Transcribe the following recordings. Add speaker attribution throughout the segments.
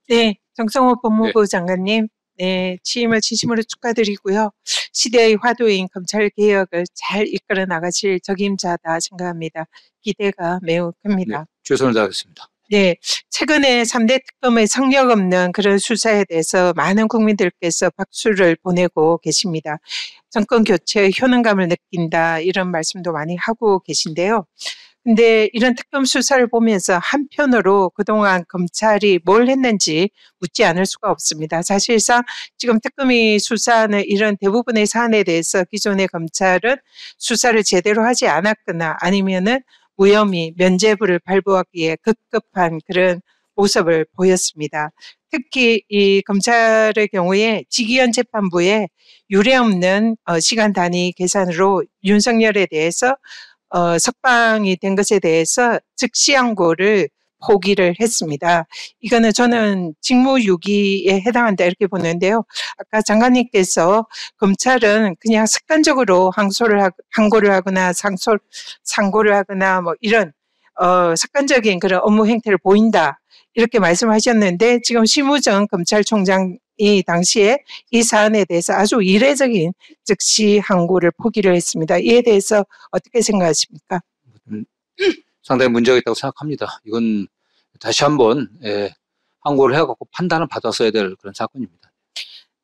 Speaker 1: 네, 정성호
Speaker 2: 네,
Speaker 1: 법무부 장관님, 네, 취임을 진심으로 축하드리고요. 시대의 화두인 검찰 개혁을 잘 이끌어 나가실 적임자다 생각합니다. 기대가 매우
Speaker 2: 네,
Speaker 1: 큽니다.
Speaker 2: 최선을 다하겠습니다.
Speaker 1: 네, 최근에 3대 특검의 성역 없는 그런 수사에 대해서 많은 국민들께서 박수를 보내고 계십니다. 정권 교체의 효능감을 느낀다 이런 말씀도 많이 하고 계신데요. 근데 이런 특검 수사를 보면서 한편으로 그동안 검찰이 뭘 했는지 묻지 않을 수가 없습니다. 사실상 지금 특검이 수사하는 이런 대부분의 사안에 대해서 기존의 검찰은 수사를 제대로 하지 않았거나 아니면은 무혐의 면죄부를 발부하기에 급급한 그런 모습을 보였습니다. 특히 이 검찰의 경우에 지기현 재판부에 유례없는 시간 단위 계산으로 윤석열에 대해서 석방이 된 것에 대해서 즉시 항고를 포기를 했습니다. 이거는 저는 직무유기에 해당한다 이렇게 보는데요. 아까 장관님께서 검찰은 그냥 습관적으로 항고를 하거나 상고를 하거나 뭐 이런 습관적인 그런 업무 행태를 보인다 이렇게 말씀하셨는데 지금 심우정 검찰총장이 당시에 이 사안에 대해서 아주 이례적인 즉시 항고를 포기를 했습니다. 이에 대해서 어떻게 생각하십니까?
Speaker 2: 상당히 문제가 있다고 생각합니다. 이건 다시 한번 항고를 해갖고 판단을 받았어야 될 그런 사건입니다.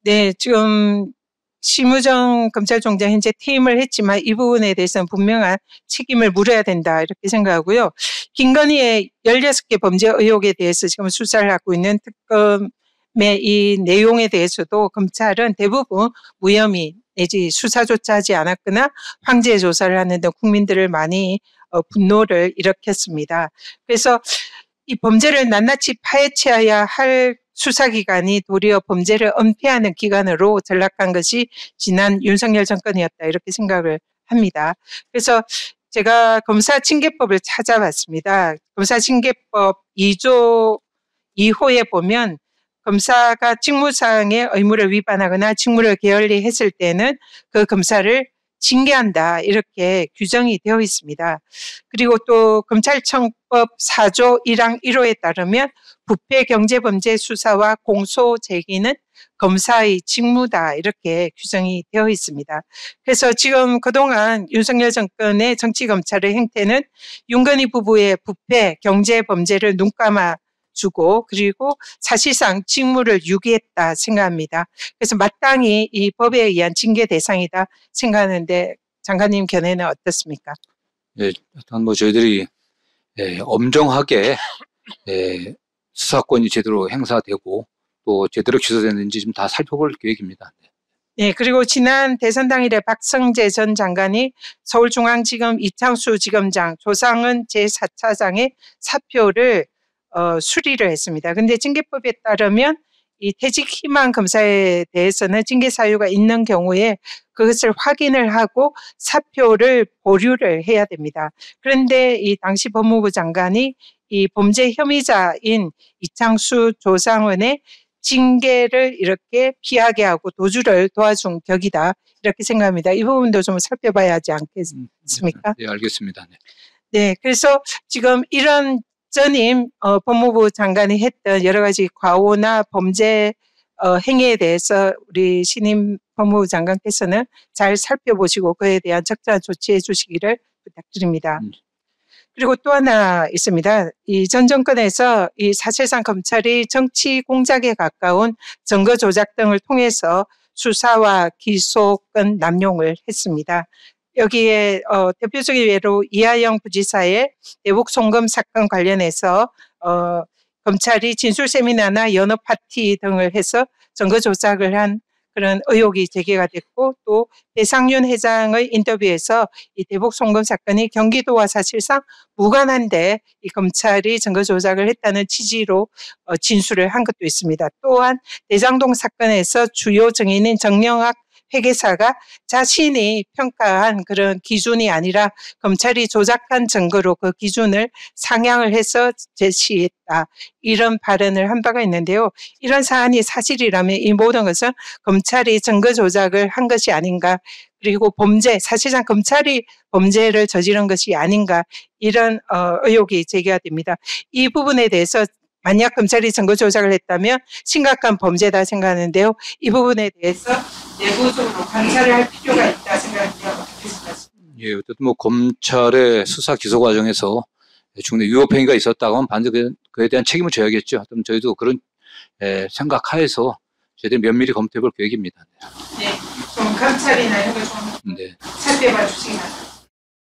Speaker 1: 네, 지금 심우정 검찰총장 현재 퇴임을 했지만 이 부분에 대해서는 분명한 책임을 물어야 된다 이렇게 생각하고요. 김건희의 16개 범죄 의혹에 대해서 지금 수사를 하고 있는 특검의 이 내용에 대해서도 검찰은 대부분 무혐의 내지 수사조차 하지 않았거나 황제 조사를 하는데 국민들을 많이 분노를 일으켰습니다. 그래서 이 범죄를 낱낱이 파헤쳐야 할 수사기관이 도리어 범죄를 은폐하는 기관으로 전락한 것이 지난 윤석열 정권이었다 이렇게 생각을 합니다. 그래서 제가 검사징계법을 찾아봤습니다. 검사징계법 2조 2호에 보면 검사가 직무상의 의무를 위반하거나 직무를 게을리 했을 때는 그 검사를 징계한다 이렇게 규정이 되어 있습니다. 그리고 또 검찰청법 4조 1항 1호에 따르면 부패 경제범죄 수사와 공소 제기는 검사의 직무다 이렇게 규정이 되어 있습니다. 그래서 지금 그동안 윤석열 정권의 정치검찰의 행태는 윤건희 부부의 부패 경제범죄를 눈감아 주고 그리고 사실상 직무를 유기했다 생각합니다. 그래서 마땅히 이 법에 의한 징계 대상이다 생각하는데 장관님 견해는 어떻습니까?
Speaker 2: 예, 일단 뭐 저희들이 엄정하게 수사권이 제대로 행사되고 또 제대로 취소됐는지 좀 다 살펴볼 계획입니다.
Speaker 1: 네, 그리고 지난 대선 당일에 박성재 전 장관이 서울중앙지검 이창수 지검장, 조상은 제4차장의 사표를 수리를 했습니다. 근데 징계법에 따르면 이 퇴직 희망 검사에 대해서는 징계 사유가 있는 경우에 그것을 확인을 하고 사표를 보류를 해야 됩니다. 그런데 이 당시 법무부 장관이 이 범죄 혐의자인 이창수 조상원의 징계를 이렇게 피하게 하고 도주를 도와준 격이다 이렇게 생각합니다. 이 부분도 좀 살펴봐야 하지 않겠습니까?
Speaker 2: 네, 알겠습니다.
Speaker 1: 네, 그래서 지금 이런 전임 법무부 장관이 했던 여러 가지 과오나 범죄 행위에 대해서 우리 신임 법무부 장관께서는 잘 살펴보시고 그에 대한 적절한 조치해 주시기를 부탁드립니다. 그리고 또 하나 있습니다. 이 전 정권에서 이 사실상 검찰이 정치 공작에 가까운 증거 조작 등을 통해서 수사와 기소권 남용을 했습니다. 여기에 대표적인 예로 이하영 부지사의 대북 송금 사건 관련해서 검찰이 진술 세미나나 연어 파티 등을 해서 증거 조작을 한 그런 의혹이 제기가 됐고 또 배상윤 회장의 인터뷰에서 이 대북 송금 사건이 경기도와 사실상 무관한데 이 검찰이 증거 조작을 했다는 취지로 진술을 한 것도 있습니다. 또한 대장동 사건에서 주요 증인인 정영학 회계사가 자신이 평가한 그런 기준이 아니라 검찰이 조작한 증거로 그 기준을 상향을 해서 제시했다. 이런 발언을 한 바가 있는데요. 이런 사안이 사실이라면 이 모든 것은 검찰이 증거 조작을 한 것이 아닌가. 그리고 범죄, 사실상 검찰이 범죄를 저지른 것이 아닌가. 이런 의혹이 제기가 됩니다. 이 부분에 대해서 만약 검찰이 선거 조작을 했다면 심각한 범죄다 생각하는데요. 이 부분에 대해서 내부적으로 관찰을 할 필요가 있다 생각하는데 어떻게 생각하십니까?
Speaker 2: 예, 어쨌든 뭐 검찰의 수사 기소 과정에서 중대 위법 행위가 있었다고 하면 반드시 그에 대한 책임을 져야겠죠. 그럼 저희도 그런 생각하에서 저희들이 면밀히 검토해 볼 계획입니다.
Speaker 1: 네, 좀 감찰이나 이런 거 좀
Speaker 2: 네.
Speaker 1: 살펴봐 주시기 바랍니다.